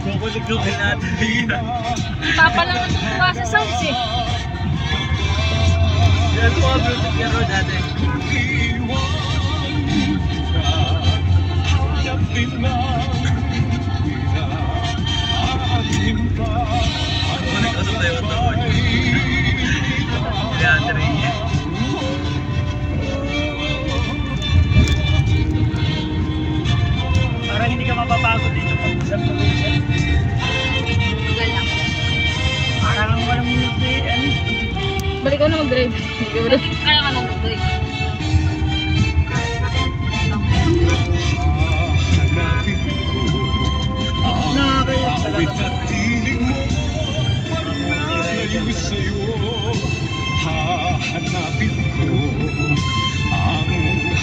Kukulig-kulig natin. Papa lang natutuwa sa sounds eh. Yan po ang Bluetooth yan ron natin. Kukulig-kulig tayo ito. Teatri. Parang hindi ka mapapagod dito pag sa probinsya. Galang. Parang walang minuto ano. Balik ko na mag-drive. Kaya ka na mag-drive. Nakakaya talaga. Hahanapin ko ang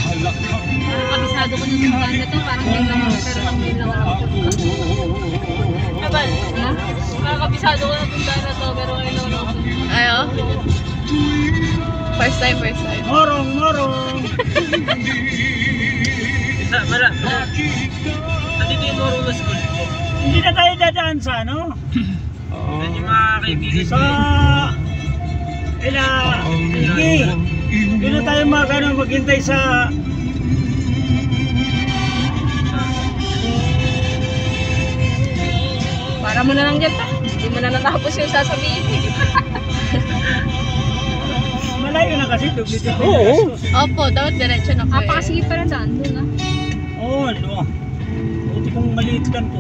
halakang Kabisado ko nung daan na to. Parang hindi lang ako. Pero lang din lang ako. Abal? Ha? Kabisado ko nung daan na to. Pero ngayon lang ako. Ayo? First time. Morong! Isa, wala. Nandito yung morong na school ko. Hindi na tayo dadaan sa ano? Yan yung mga kaibigan. Sa... Iki! Hindi na tayo maghintay sa... Para mo na lang dyan pa. Hindi mo na natapos yung sasabihin. Malayo na kasi. Dugli-dugli na Oo. gastos. Opo, dapat diretso na po. Pakasige pa rin daan doon ah. Oo, ano. Buti kong maliit lang po.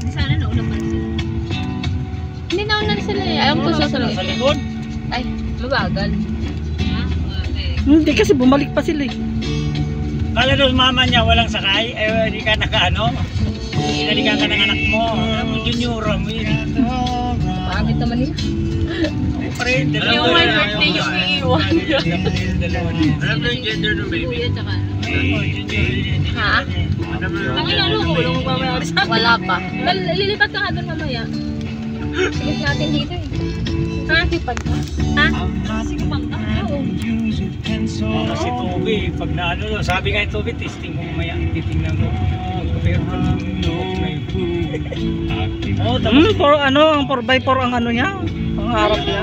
Hindi sana nauna pa rin sila. Hindi nauna sila eh. Ayaw ko siya Sa likod. Ay, mabagal. Hindi kasi bumalik pa sila eh. Kala doon mama niya walang sakay. Eh, hindi ka naka-ano. Hinalikan ka ng anak mo. Junior mo yun. Pangit naman nila. Friend, Yung my birthday yung iiwan. Alam mo yung gender ng baby? Ha? Ang inalo ko, walang magmamayari sa akin. Wala pa. Lilipat ka nga doon mamaya. Sigit natin dito eh. Nakakipag ka? Ha? Sikipag ka? Oo. Si Toby, pag naano, sabi nga yung Toby, testing ko mamaya. Titingnan ko. Pero oh, tapos For ano, ang 4x4 ang ano niya, ang harap niya.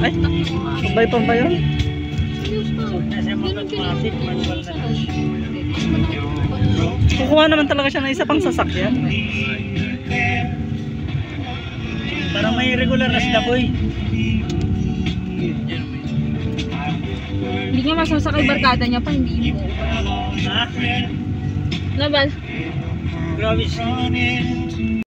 Ay, 4x4 ba yun? na siya mag-automatic, manual na lang. Kukuha naman talaga siya ng isa pang sasakyan. Parang may regular na sila, boy. Hindi nga masasakay barkada niya pa, hindi mo. Ha? Labas. Grabe siya.